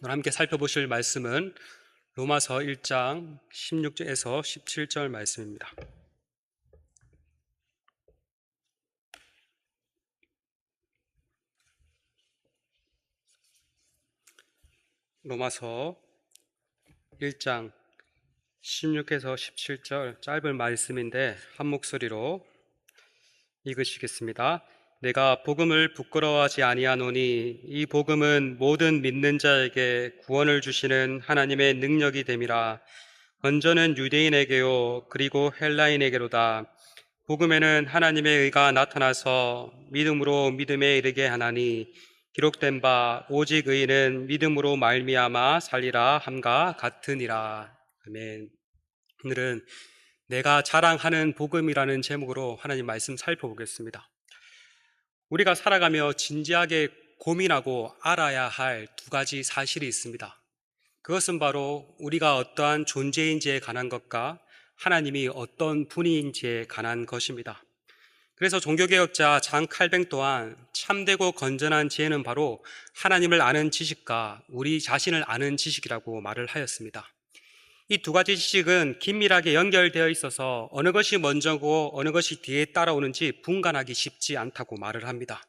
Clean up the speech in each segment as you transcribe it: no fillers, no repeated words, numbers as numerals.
오늘 함께 살펴보실 말씀은 로마서 1장 16절에서 17절 말씀입니다. 로마서 1장 16에서 17절 짧은 말씀인데 한 목소리로 읽으시겠습니다. 내가 복음을 부끄러워하지 아니하노니 이 복음은 모든 믿는 자에게 구원을 주시는 하나님의 능력이 됨이라. 먼저는 유대인에게요 그리고 헬라인에게로다. 복음에는 하나님의 의가 나타나서 믿음으로 믿음에 이르게 하나니 기록된 바 오직 의인은 믿음으로 말미암아 살리라 함과 같으니라. 아멘. 오늘은 내가 자랑하는 복음이라는 제목으로 하나님 말씀 살펴보겠습니다. 우리가 살아가며 진지하게 고민하고 알아야 할 두 가지 사실이 있습니다. 그것은 바로 우리가 어떠한 존재인지에 관한 것과 하나님이 어떤 분인지에 관한 것입니다. 그래서 종교개혁자 장 칼뱅 또한 참되고 건전한 지혜는 바로 하나님을 아는 지식과 우리 자신을 아는 지식이라고 말을 하였습니다. 이 두 가지 지식은 긴밀하게 연결되어 있어서 어느 것이 먼저고 어느 것이 뒤에 따라오는지 분간하기 쉽지 않다고 말을 합니다.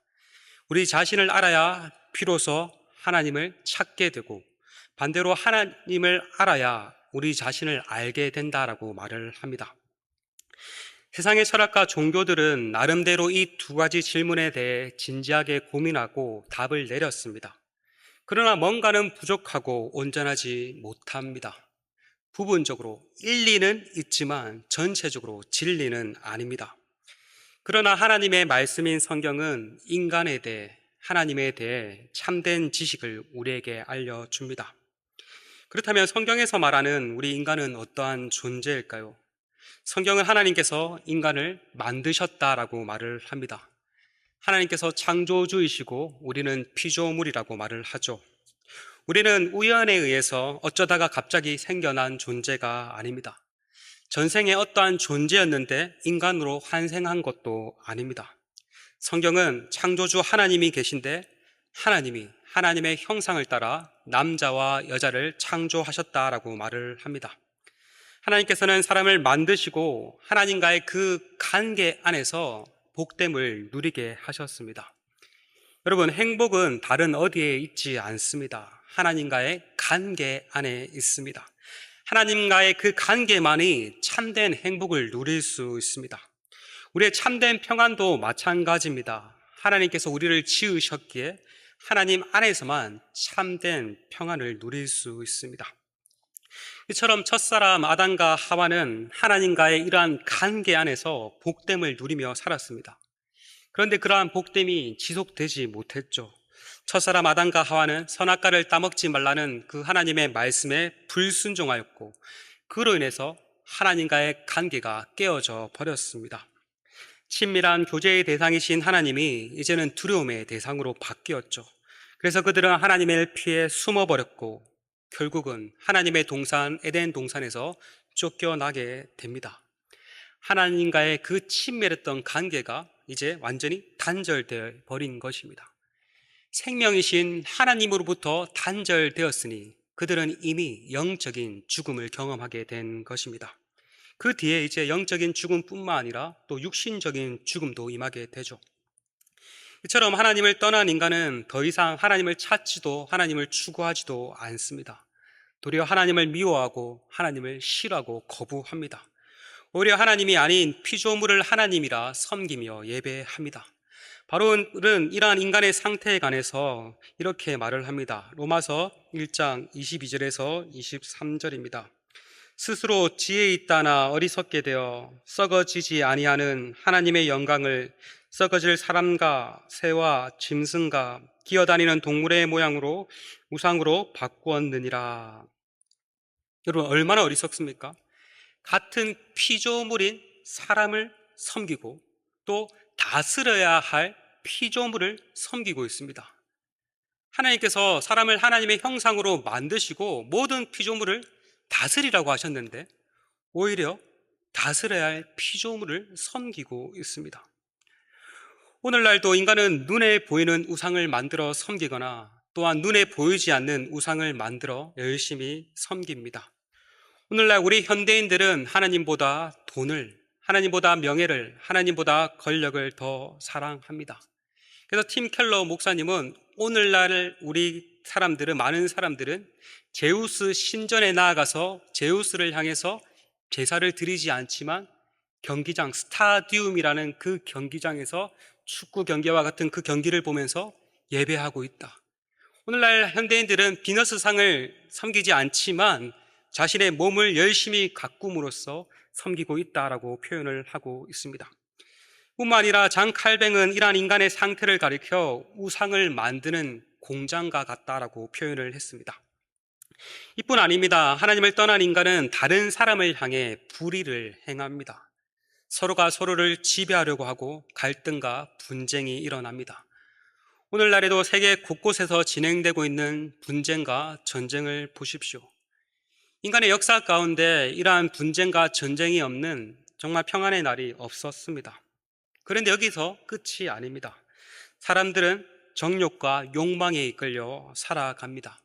우리 자신을 알아야 비로소 하나님을 찾게 되고 반대로 하나님을 알아야 우리 자신을 알게 된다라고 말을 합니다. 세상의 철학과 종교들은 나름대로 이 두 가지 질문에 대해 진지하게 고민하고 답을 내렸습니다. 그러나 뭔가는 부족하고 온전하지 못합니다. 부분적으로 일리는 있지만 전체적으로 진리는 아닙니다. 그러나 하나님의 말씀인 성경은 인간에 대해, 하나님에 대해 참된 지식을 우리에게 알려줍니다. 그렇다면 성경에서 말하는 우리 인간은 어떠한 존재일까요? 성경은 하나님께서 인간을 만드셨다라고 말을 합니다. 하나님께서 창조주이시고 우리는 피조물이라고 말을 하죠. 우리는 우연에 의해서 어쩌다가 갑자기 생겨난 존재가 아닙니다. 전생에 어떠한 존재였는데 인간으로 환생한 것도 아닙니다. 성경은 창조주 하나님이 계신데 하나님이 하나님의 형상을 따라 남자와 여자를 창조하셨다라고 말을 합니다. 하나님께서는 사람을 만드시고 하나님과의 그 관계 안에서 복됨을 누리게 하셨습니다. 여러분, 행복은 다른 어디에 있지 않습니다. 하나님과의 관계 안에 있습니다. 하나님과의 그 관계만이 참된 행복을 누릴 수 있습니다. 우리의 참된 평안도 마찬가지입니다. 하나님께서 우리를 지으셨기에 하나님 안에서만 참된 평안을 누릴 수 있습니다. 이처럼 첫사람 아담과 하와는 하나님과의 이러한 관계 안에서 복됨을 누리며 살았습니다. 그런데 그러한 복됨이 지속되지 못했죠. 첫사람 아담과 하와는 선악과를 따먹지 말라는 그 하나님의 말씀에 불순종하였고 그로 인해서 하나님과의 관계가 깨어져 버렸습니다. 친밀한 교제의 대상이신 하나님이 이제는 두려움의 대상으로 바뀌었죠. 그래서 그들은 하나님을 피해 숨어버렸고 결국은 하나님의 동산 에덴 동산에서 쫓겨나게 됩니다. 하나님과의 그 친밀했던 관계가 이제 완전히 단절되어 버린 것입니다. 생명이신 하나님으로부터 단절되었으니 그들은 이미 영적인 죽음을 경험하게 된 것입니다. 그 뒤에 이제 영적인 죽음뿐만 아니라 또 육신적인 죽음도 임하게 되죠. 이처럼 하나님을 떠난 인간은 더 이상 하나님을 찾지도 하나님을 추구하지도 않습니다. 도리어 하나님을 미워하고 하나님을 싫어하고 거부합니다. 오히려 하나님이 아닌 피조물을 하나님이라 섬기며 예배합니다. 바울은 이러한 인간의 상태에 관해서 이렇게 말을 합니다. 로마서 1장 22절에서 23절입니다. 스스로 지혜 있다나 어리석게 되어 썩어지지 아니하는 하나님의 영광을 썩어질 사람과 새와 짐승과 기어다니는 동물의 모양으로 우상으로 바꾸었느니라. 여러분, 얼마나 어리석습니까? 같은 피조물인 사람을 섬기고 또 다스려야 할 피조물을 섬기고 있습니다. 하나님께서 사람을 하나님의 형상으로 만드시고 모든 피조물을 다스리라고 하셨는데 오히려 다스려야 할 피조물을 섬기고 있습니다. 오늘날도 인간은 눈에 보이는 우상을 만들어 섬기거나 또한 눈에 보이지 않는 우상을 만들어 열심히 섬깁니다. 오늘날 우리 현대인들은 하나님보다 돈을, 하나님보다 명예를, 하나님보다 권력을 더 사랑합니다. 그래서 팀 켈러 목사님은 오늘날 우리 사람들은, 많은 사람들은 제우스 신전에 나아가서 제우스를 향해서 제사를 드리지 않지만 경기장, 스타디움이라는 그 경기장에서 축구 경기와 같은 그 경기를 보면서 예배하고 있다. 오늘날 현대인들은 비너스상을 섬기지 않지만 자신의 몸을 열심히 가꿈으로써 섬기고 있다라고 표현을 하고 있습니다. 뿐만 아니라 장 칼뱅은 이러한 인간의 상태를 가리켜 우상을 만드는 공장과 같다라고 표현을 했습니다. 이뿐 아닙니다. 하나님을 떠난 인간은 다른 사람을 향해 불의를 행합니다. 서로가 서로를 지배하려고 하고 갈등과 분쟁이 일어납니다. 오늘날에도 세계 곳곳에서 진행되고 있는 분쟁과 전쟁을 보십시오. 인간의 역사 가운데 이러한 분쟁과 전쟁이 없는 정말 평안의 날이 없었습니다. 그런데 여기서 끝이 아닙니다. 사람들은 정욕과 욕망에 이끌려 살아갑니다.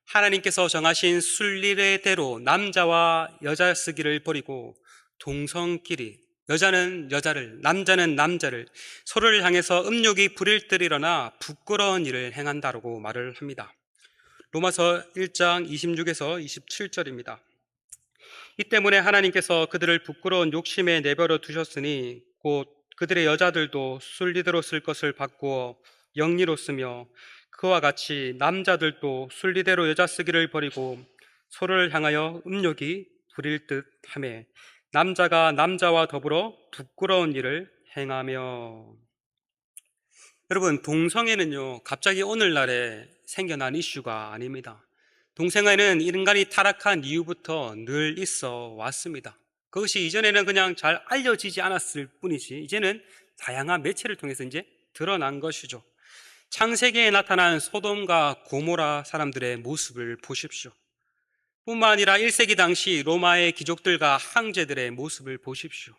하나님께서 정하신 순리대로 남자와 여자 쓰기를 버리고 동성끼리, 여자는 여자를, 남자는 남자를, 서로를 향해서 음욕이 부릴 듯 일어나 부끄러운 일을 행한다고 말을 합니다. 로마서 1장 26에서 27절입니다. 이 때문에 하나님께서 그들을 부끄러운 욕심에 내버려 두셨으니 곧 그들의 여자들도 순리대로 쓸 것을 바꾸어 영리로 쓰며 그와 같이 남자들도 순리대로 여자 쓰기를 버리고 서로를 향하여 음욕이 부릴 듯 하며 남자가 남자와 더불어 부끄러운 일을 행하며. 여러분, 동성애는요 갑자기 오늘날에 생겨난 이슈가 아닙니다. 동성애는 인간이 타락한 이후부터 늘 있어 왔습니다. 그것이 이전에는 그냥 잘 알려지지 않았을 뿐이지 이제는 다양한 매체를 통해서 이제 드러난 것이죠. 창세기에 나타난 소돔과 고모라 사람들의 모습을 보십시오. 뿐만 아니라 1세기 당시 로마의 귀족들과 황제들의 모습을 보십시오.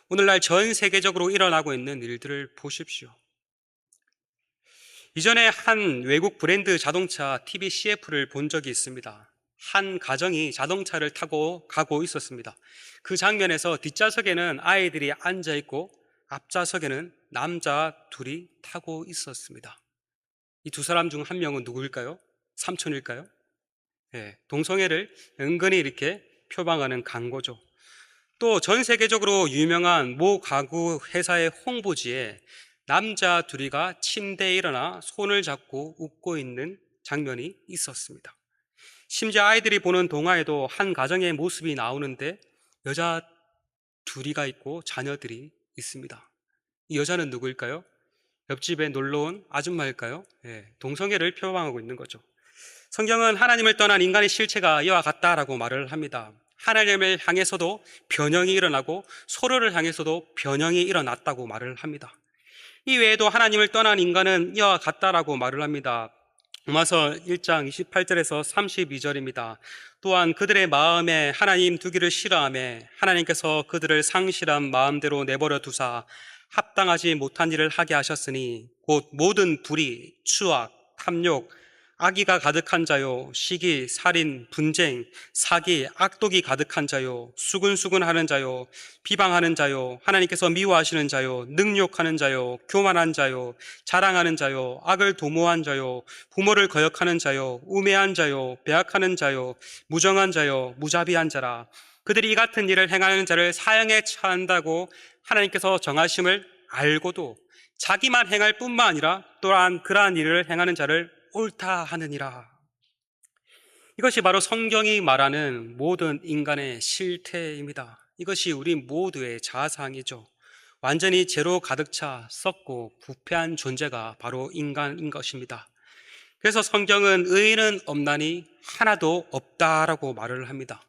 오늘날 전 세계적으로 일어나고 있는 일들을 보십시오. 이전에 한 외국 브랜드 자동차 TV CF를 본 적이 있습니다. 한 가정이 자동차를 타고 가고 있었습니다. 그 장면에서 뒷좌석에는 아이들이 앉아 있고 앞좌석에는 남자 둘이 타고 있었습니다. 이 두 사람 중 한 명은 누구일까요? 삼촌일까요? 네, 동성애를 은근히 이렇게 표방하는 광고죠. 또 전 세계적으로 유명한 모 가구 회사의 홍보지에 남자 둘이가 침대에 일어나 손을 잡고 웃고 있는 장면이 있었습니다. 심지어 아이들이 보는 동화에도 한 가정의 모습이 나오는데 여자 둘이가 있고 자녀들이 있습니다. 이 여자는 누구일까요? 옆집에 놀러온 아줌마일까요? 네, 동성애를 표방하고 있는 거죠. 성경은 하나님을 떠난 인간의 실체가 이와 같다라고 말을 합니다. 하나님을 향해서도 변형이 일어나고 서로를 향해서도 변형이 일어났다고 말을 합니다. 이 외에도 하나님을 떠난 인간은 이와 같다라고 말을 합니다. 로마서 1장 28절에서 32절입니다. 또한 그들의 마음에 하나님 두기를 싫어하며 하나님께서 그들을 상실한 마음대로 내버려 두사 합당하지 못한 일을 하게 하셨으니 곧 모든 불의, 추악, 탐욕, 악의가 가득한 자요, 시기, 살인, 분쟁, 사기, 악독이 가득한 자요, 수근수근하는 자요, 비방하는 자요, 하나님께서 미워하시는 자요, 능욕하는 자요, 교만한 자요, 자랑하는 자요, 악을 도모한 자요, 부모를 거역하는 자요, 우매한 자요, 배악하는 자요, 무정한 자요, 무자비한 자라. 그들이 이 같은 일을 행하는 자를 사형에 처한다고 하나님께서 정하심을 알고도 자기만 행할 뿐만 아니라 또한 그러한 일을 행하는 자를 옳다 하느니라. 이것이 바로 성경이 말하는 모든 인간의 실태입니다. 이것이 우리 모두의 자상이죠. 완전히 죄로 가득 차 썩고 부패한 존재가 바로 인간인 것입니다. 그래서 성경은 의인은 없나니 하나도 없다라고 말을 합니다.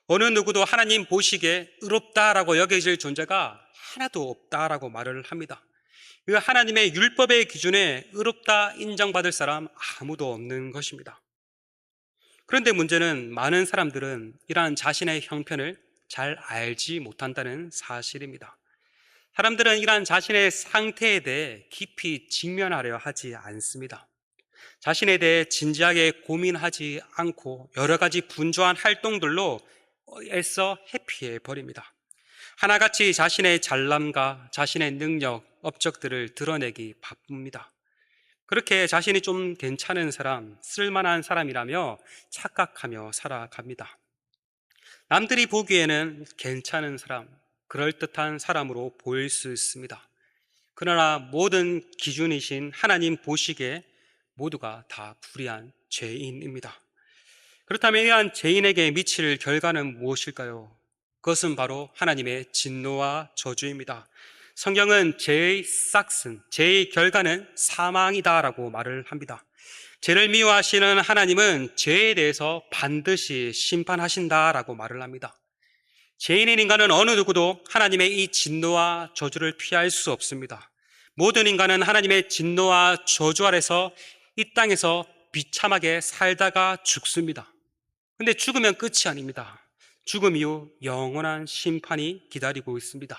어느 누구도 하나님 보시기에 의롭다라고 여겨질 존재가 하나도 없다라고 말을 합니다. 그 하나님의 율법의 기준에 의롭다 인정받을 사람 아무도 없는 것입니다. 그런데 문제는 많은 사람들은 이러한 자신의 형편을 잘 알지 못한다는 사실입니다. 사람들은 이러한 자신의 상태에 대해 깊이 직면하려 하지 않습니다. 자신에 대해 진지하게 고민하지 않고 여러 가지 분주한 활동들로 애써 회피해 버립니다. 하나같이 자신의 잘남과 자신의 능력, 업적들을 드러내기 바쁩니다. 그렇게 자신이 좀 괜찮은 사람, 쓸만한 사람이라며 착각하며 살아갑니다. 남들이 보기에는 괜찮은 사람, 그럴듯한 사람으로 보일 수 있습니다. 그러나 모든 기준이신 하나님 보시기에 모두가 다 불의한 죄인입니다. 그렇다면 이러한 죄인에게 미칠 결과는 무엇일까요? 그것은 바로 하나님의 진노와 저주입니다. 성경은 죄의 싹슨, 죄의 결과는 사망이다라고 말을 합니다. 죄를 미워하시는 하나님은 죄에 대해서 반드시 심판하신다라고 말을 합니다. 죄인인 인간은 어느 누구도 하나님의 이 진노와 저주를 피할 수 없습니다. 모든 인간은 하나님의 진노와 저주 아래서 이 땅에서 비참하게 살다가 죽습니다. 근데 죽으면 끝이 아닙니다. 죽음 이후 영원한 심판이 기다리고 있습니다.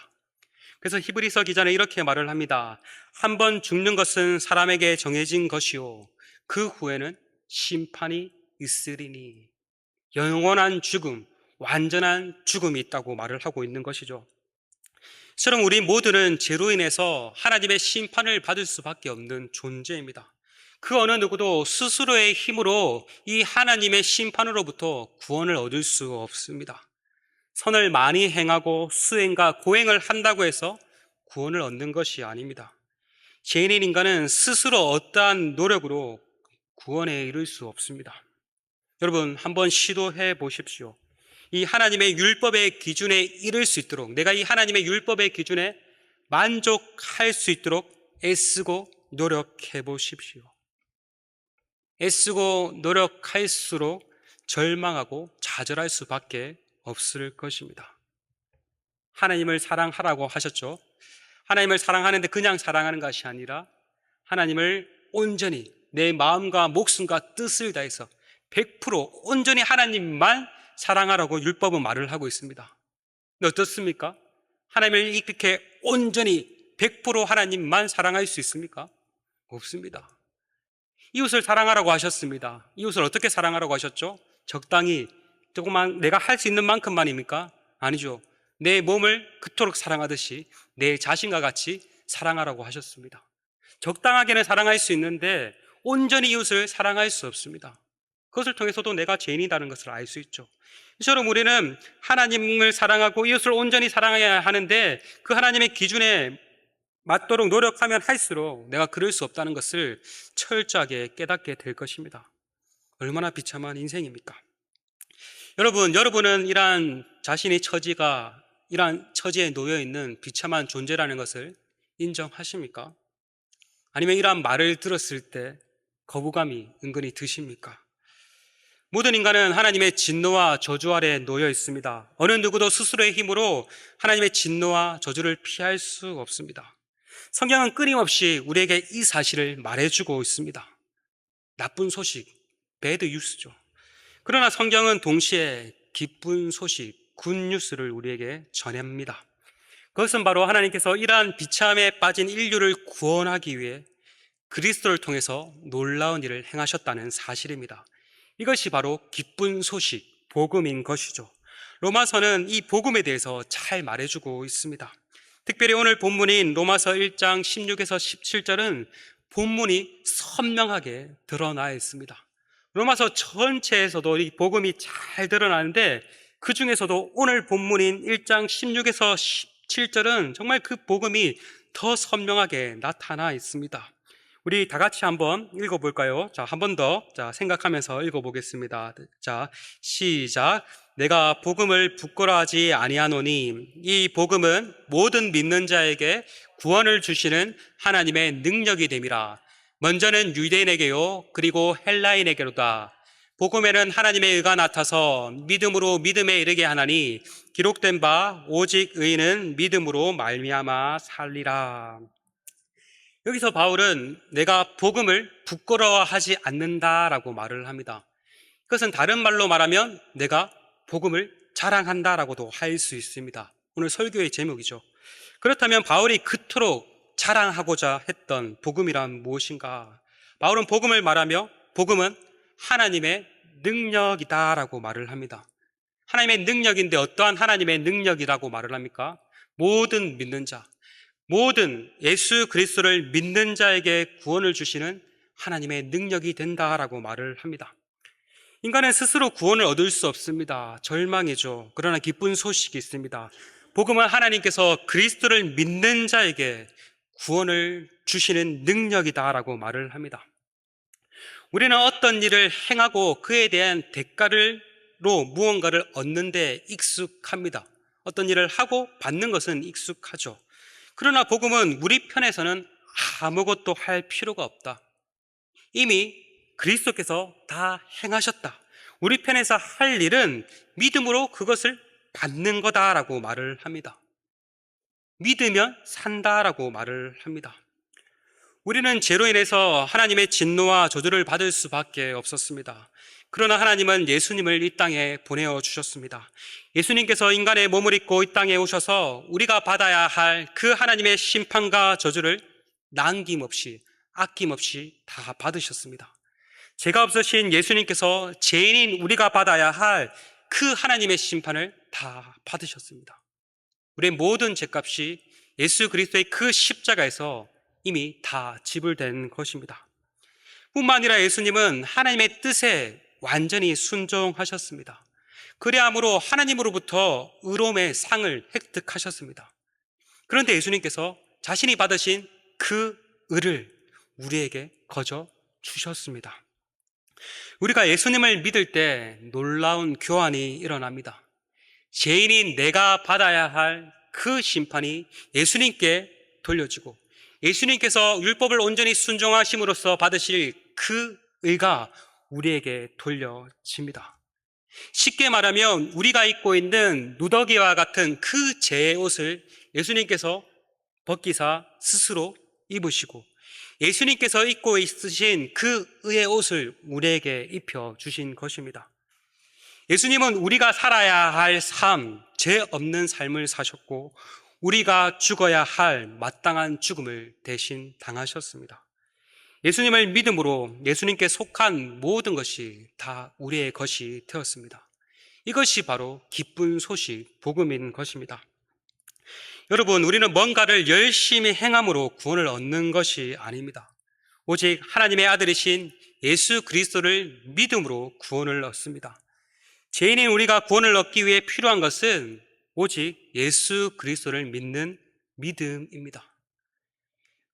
그래서 히브리서 기자는 이렇게 말을 합니다. 한 번 죽는 것은 사람에게 정해진 것이요 그 후에는 심판이 있으리니. 영원한 죽음, 완전한 죽음이 있다고 말을 하고 있는 것이죠. 처럼 우리 모두는 죄로 인해서 하나님의 심판을 받을 수밖에 없는 존재입니다. 그 어느 누구도 스스로의 힘으로 이 하나님의 심판으로부터 구원을 얻을 수 없습니다. 선을 많이 행하고 수행과 고행을 한다고 해서 구원을 얻는 것이 아닙니다. 죄인인 인간은 스스로 어떠한 노력으로 구원에 이를 수 없습니다. 여러분, 한번 시도해 보십시오. 이 하나님의 율법의 기준에 이를 수 있도록, 내가 이 하나님의 율법의 기준에 만족할 수 있도록 애쓰고 노력해 보십시오. 애쓰고 노력할수록 절망하고 좌절할 수밖에 없을 것입니다. 하나님을 사랑하라고 하셨죠. 하나님을 사랑하는데 그냥 사랑하는 것이 아니라 하나님을 온전히 내 마음과 목숨과 뜻을 다해서 100% 온전히 하나님만 사랑하라고 율법은 말을 하고 있습니다. 근데 어떻습니까? 하나님을 이렇게 온전히 100% 하나님만 사랑할 수 있습니까? 없습니다. 이웃을 사랑하라고 하셨습니다. 이웃을 어떻게 사랑하라고 하셨죠? 적당히 조금만 내가 할 수 있는 만큼만입니까? 아니죠. 내 몸을 그토록 사랑하듯이 내 자신과 같이 사랑하라고 하셨습니다. 적당하게는 사랑할 수 있는데 온전히 이웃을 사랑할 수 없습니다. 그것을 통해서도 내가 죄인이라는 것을 알 수 있죠. 이처럼 우리는 하나님을 사랑하고 이웃을 온전히 사랑해야 하는데 그 하나님의 기준에 맞도록 노력하면 할수록 내가 그럴 수 없다는 것을 철저하게 깨닫게 될 것입니다. 얼마나 비참한 인생입니까? 여러분은 이러한 자신의 처지가 이러한 처지에 놓여 있는 비참한 존재라는 것을 인정하십니까? 아니면 이러한 말을 들었을 때 거부감이 은근히 드십니까? 모든 인간은 하나님의 진노와 저주 아래 놓여 있습니다. 어느 누구도 스스로의 힘으로 하나님의 진노와 저주를 피할 수 없습니다. 성경은 끊임없이 우리에게 이 사실을 말해주고 있습니다. 나쁜 소식, 배드 뉴스죠. 그러나 성경은 동시에 기쁜 소식, 굿뉴스를 우리에게 전합니다. 그것은 바로 하나님께서 이러한 비참에 빠진 인류를 구원하기 위해 그리스도를 통해서 놀라운 일을 행하셨다는 사실입니다. 이것이 바로 기쁜 소식, 복음인 것이죠. 로마서는 이 복음에 대해서 잘 말해주고 있습니다. 특별히 오늘 본문인 로마서 1장 16에서 17절은 본문이 선명하게 드러나 있습니다. 로마서 전체에서도 이 복음이 잘 드러나는데 그 중에서도 오늘 본문인 1장 16에서 17절은 정말 그 복음이 더 선명하게 나타나 있습니다. 우리 다 같이 한번 읽어볼까요? 자, 한 번 더 생각하면서 읽어보겠습니다. 자, 시작. 내가 복음을 부끄러워하지 아니하노니 이 복음은 모든 믿는 자에게 구원을 주시는 하나님의 능력이 됨이라. 먼저는 유대인에게요 그리고 헬라인에게로다. 복음에는 하나님의 의가 나타서 믿음으로 믿음에 이르게 하나니 기록된 바 오직 의인은 믿음으로 말미암아 살리라. 여기서 바울은 내가 복음을 부끄러워하지 않는다라고 말을 합니다. 그것은 다른 말로 말하면 내가 복음을 자랑한다라고도 할 수 있습니다. 오늘 설교의 제목이죠. 그렇다면 바울이 그토록 자랑하고자 했던 복음이란 무엇인가? 바울은 복음을 말하며 복음은 하나님의 능력이다라고 말을 합니다. 하나님의 능력인데 어떠한 하나님의 능력이라고 말을 합니까? 모든 믿는 자, 모든 예수 그리스도를 믿는 자에게 구원을 주시는 하나님의 능력이 된다라고 말을 합니다. 인간은 스스로 구원을 얻을 수 없습니다. 절망이죠. 그러나 기쁜 소식이 있습니다. 복음은 하나님께서 그리스도를 믿는 자에게 구원을 주시는 능력이다라고 말을 합니다. 우리는 어떤 일을 행하고 그에 대한 대가로 무언가를 얻는데 익숙합니다. 어떤 일을 하고 받는 것은 익숙하죠. 그러나 복음은 우리 편에서는 아무것도 할 필요가 없다. 이미 그리스도께서 다 행하셨다. 우리 편에서 할 일은 믿음으로 그것을 받는 거다라고 말을 합니다. 믿으면 산다라고 말을 합니다. 우리는 죄로 인해서 하나님의 진노와 저주를 받을 수밖에 없었습니다. 그러나 하나님은 예수님을 이 땅에 보내어 주셨습니다. 예수님께서 인간의 몸을 입고 이 땅에 오셔서 우리가 받아야 할 그 하나님의 심판과 저주를 남김없이 아낌없이 다 받으셨습니다. 죄가 없으신 예수님께서 죄인인 우리가 받아야 할 그 하나님의 심판을 다 받으셨습니다. 우리의 모든 죄값이 예수 그리스도의 그 십자가에서 이미 다 지불된 것입니다. 뿐만 아니라 예수님은 하나님의 뜻에 완전히 순종하셨습니다. 그리함으로 하나님으로부터 의로움의 상을 획득하셨습니다. 그런데 예수님께서 자신이 받으신 그 의를 우리에게 거저 주셨습니다. 우리가 예수님을 믿을 때 놀라운 교환이 일어납니다. 죄인인 내가 받아야 할 그 심판이 예수님께 돌려지고 예수님께서 율법을 온전히 순종하심으로써 받으실 그 의가 우리에게 돌려집니다. 쉽게 말하면 우리가 입고 있는 누더기와 같은 그 죄의 옷을 예수님께서 벗기사 스스로 입으시고 예수님께서 입고 있으신 그 의의 옷을 우리에게 입혀주신 것입니다. 예수님은 우리가 살아야 할 삶, 죄 없는 삶을 사셨고 우리가 죽어야 할 마땅한 죽음을 대신 당하셨습니다. 예수님을 믿음으로 예수님께 속한 모든 것이 다 우리의 것이 되었습니다. 이것이 바로 기쁜 소식, 복음인 것입니다. 여러분, 우리는 뭔가를 열심히 행함으로 구원을 얻는 것이 아닙니다. 오직 하나님의 아들이신 예수 그리스도를 믿음으로 구원을 얻습니다. 죄인인 우리가 구원을 얻기 위해 필요한 것은 오직 예수 그리스도를 믿는 믿음입니다.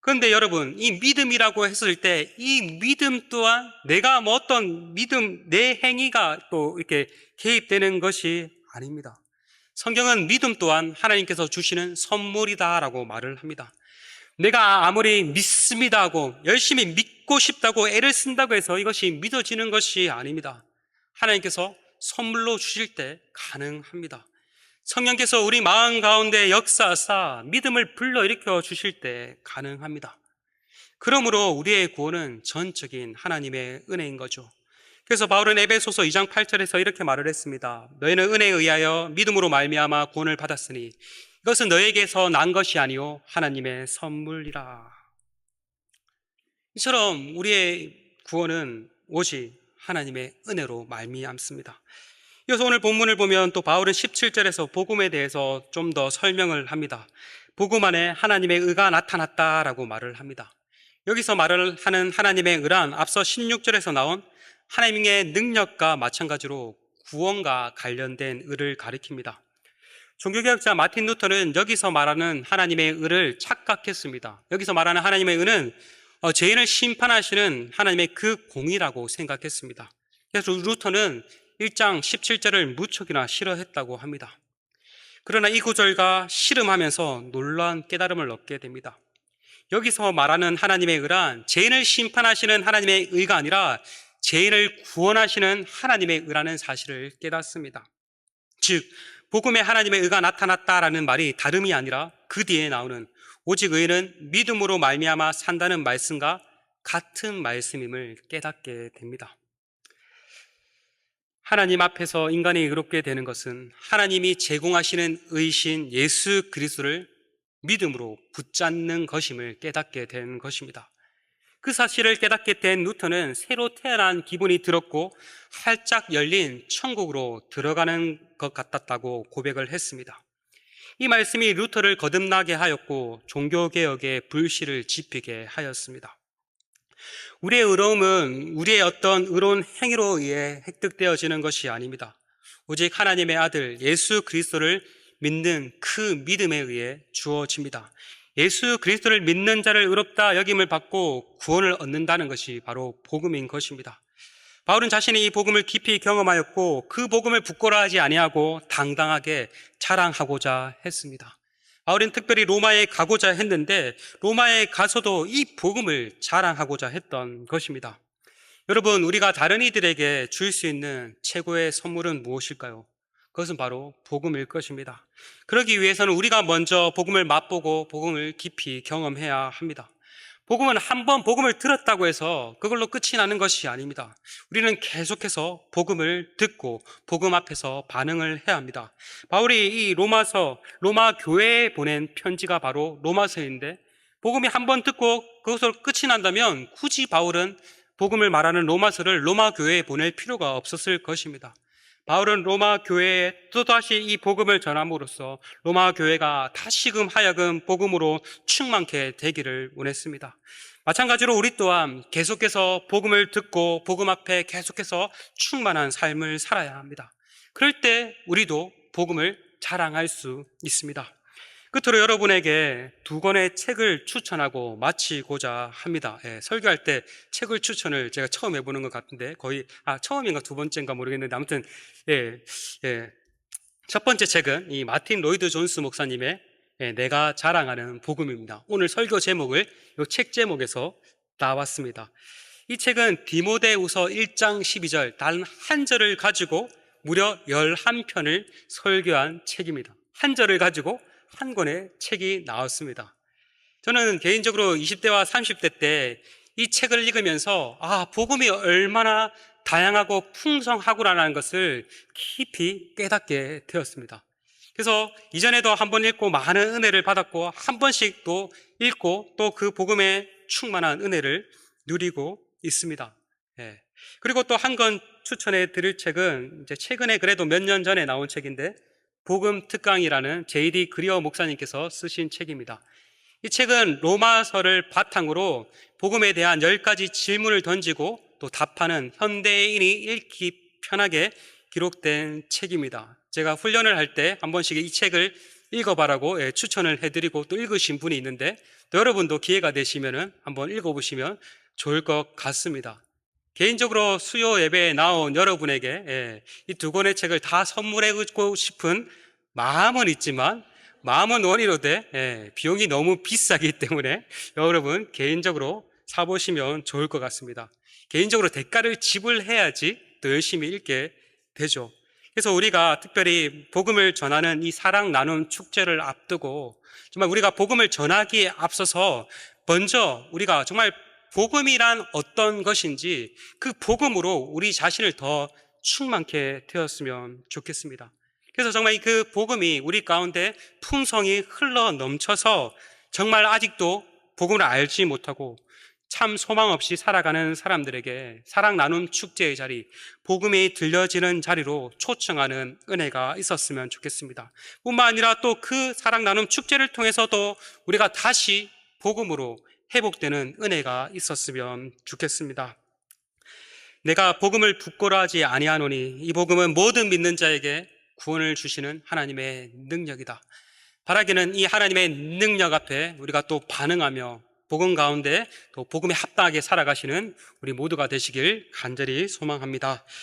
그런데 여러분, 이 믿음이라고 했을 때 이 믿음 또한 내가 뭐 어떤 믿음, 내 행위가 또 이렇게 개입되는 것이 아닙니다. 성경은 믿음 또한 하나님께서 주시는 선물이다라고 말을 합니다. 내가 아무리 믿습니다 하고 열심히 믿고 싶다고 애를 쓴다고 해서 이것이 믿어지는 것이 아닙니다. 하나님께서 선물로 주실 때 가능합니다. 성령께서 우리 마음 가운데 역사하사 믿음을 불러일으켜 주실 때 가능합니다. 그러므로 우리의 구원은 전적인 하나님의 은혜인 거죠. 그래서 바울은 에베소서 2장 8절에서 이렇게 말을 했습니다. 너희는 은혜에 의하여 믿음으로 말미암아 구원을 받았으니 이것은 너에게서 난 것이 아니요 하나님의 선물이라. 이처럼 우리의 구원은 오직 하나님의 은혜로 말미암습니다. 이어서 오늘 본문을 보면 또 바울은 17절에서 복음에 대해서 좀 더 설명을 합니다. 복음 안에 하나님의 의가 나타났다라고 말을 합니다. 여기서 말을 하는 하나님의 의란 앞서 16절에서 나온 하나님의 능력과 마찬가지로 구원과 관련된 의를 가리킵니다. 종교개혁자 마틴 루터는 여기서 말하는 하나님의 의를 착각했습니다. 여기서 말하는 하나님의 의는 죄인을 심판하시는 하나님의 그 공의라고 생각했습니다. 그래서 루터는 1장 17절을 무척이나 싫어했다고 합니다. 그러나 이 구절과 씨름하면서 놀라운 깨달음을 얻게 됩니다. 여기서 말하는 하나님의 의란 죄인을 심판하시는 하나님의 의가 아니라 죄인을 구원하시는 하나님의 의라는 사실을 깨닫습니다. 즉 복음에 하나님의 의가 나타났다라는 말이 다름이 아니라 그 뒤에 나오는 오직 의인은 믿음으로 말미암아 산다는 말씀과 같은 말씀임을 깨닫게 됩니다. 하나님 앞에서 인간이 의롭게 되는 것은 하나님이 제공하시는 의신 예수 그리스도를 믿음으로 붙잡는 것임을 깨닫게 된 것입니다. 그 사실을 깨닫게 된 루터는 새로 태어난 기분이 들었고 활짝 열린 천국으로 들어가는 것 같았다고 고백을 했습니다. 이 말씀이 루터를 거듭나게 하였고 종교개혁의 불씨를 지피게 하였습니다. 우리의 의로움은 우리의 어떤 의로운 행위로 의해 획득되어지는 것이 아닙니다. 오직 하나님의 아들 예수 그리스도를 믿는 그 믿음에 의해 주어집니다. 예수 그리스도를 믿는 자를 의롭다 여김을 받고 구원을 얻는다는 것이 바로 복음인 것입니다. 바울은 자신이 이 복음을 깊이 경험하였고 그 복음을 부끄러워하지 아니하고 당당하게 자랑하고자 했습니다. 바울은 특별히 로마에 가고자 했는데 로마에 가서도 이 복음을 자랑하고자 했던 것입니다. 여러분, 우리가 다른 이들에게 줄 수 있는 최고의 선물은 무엇일까요? 그것은 바로 복음일 것입니다. 그러기 위해서는 우리가 먼저 복음을 맛보고 복음을 깊이 경험해야 합니다. 복음은 한 번 복음을 들었다고 해서 그걸로 끝이 나는 것이 아닙니다. 우리는 계속해서 복음을 듣고 복음 앞에서 반응을 해야 합니다. 바울이 이 로마 교회에 보낸 편지가 바로 로마서인데 복음이 한 번 듣고 그것으로 끝이 난다면 굳이 바울은 복음을 말하는 로마서를 로마 교회에 보낼 필요가 없었을 것입니다. 바울은 로마 교회에 또다시 이 복음을 전함으로써 로마 교회가 다시금 하여금 복음으로 충만케 되기를 원했습니다. 마찬가지로 우리 또한 계속해서 복음을 듣고 복음 앞에 계속해서 충만한 삶을 살아야 합니다. 그럴 때 우리도 복음을 자랑할 수 있습니다. 끝으로 여러분에게 두 권의 책을 추천하고 마치고자 합니다. 설교할 때 책을 추천을 제가 처음 해보는 것 같은데 거의 처음인가 두 번째인가 모르겠는데 아무튼 첫 번째 책은 이 마틴 로이드 존스 목사님의 내가 자랑하는 복음입니다. 오늘 설교 제목을 이 책 제목에서 나왔습니다. 이 책은 디모데후서 1장 12절 단 한 절을 가지고 무려 11편을 설교한 책입니다. 한 절을 가지고 한 권의 책이 나왔습니다. 저는 개인적으로 20대와 30대 때 이 책을 읽으면서 복음이 얼마나 다양하고 풍성하구나라는 것을 깊이 깨닫게 되었습니다. 그래서 이전에도 한 번 읽고 많은 은혜를 받았고 한 번씩 또 읽고 또 그 복음의 충만한 은혜를 누리고 있습니다. 그리고 또 한 권 추천해 드릴 책은 이제 최근에 그래도 몇 년 전에 나온 책인데 복음 특강이라는 J.D. 그리어 목사님께서 쓰신 책입니다. 이 책은 로마서를 바탕으로 복음에 대한 10가지 질문을 던지고 또 답하는 현대인이 읽기 편하게 기록된 책입니다. 제가 훈련을 할 때 한 번씩 이 책을 읽어봐라고 추천을 해드리고 또 읽으신 분이 있는데 또 여러분도 기회가 되시면 한번 읽어보시면 좋을 것 같습니다. 개인적으로 수요 예배에 나온 여러분에게 이 두 권의 책을 다 선물해주고 싶은 마음은 있지만 마음은 원이로되 비용이 너무 비싸기 때문에 여러분 개인적으로 사보시면 좋을 것 같습니다. 개인적으로 대가를 지불해야지 더 열심히 읽게 되죠. 그래서 우리가 특별히 복음을 전하는 이 사랑 나눔 축제를 앞두고 정말 우리가 복음을 전하기에 앞서서 먼저 우리가 정말 복음이란 어떤 것인지 그 복음으로 우리 자신을 더 충만케 되었으면 좋겠습니다. 그래서 정말 그 복음이 우리 가운데 풍성히 흘러 넘쳐서 정말 아직도 복음을 알지 못하고 참 소망 없이 살아가는 사람들에게 사랑 나눔 축제의 자리, 복음이 들려지는 자리로 초청하는 은혜가 있었으면 좋겠습니다. 뿐만 아니라 또 그 사랑 나눔 축제를 통해서도 우리가 다시 복음으로 회복되는 은혜가 있었으면 좋겠습니다. 내가 복음을 부끄러워하지 아니하노니 이 복음은 모든 믿는 자에게 구원을 주시는 하나님의 능력이다. 바라기는 이 하나님의 능력 앞에 우리가 또 반응하며 복음 가운데 또 복음에 합당하게 살아가시는 우리 모두가 되시길 간절히 소망합니다.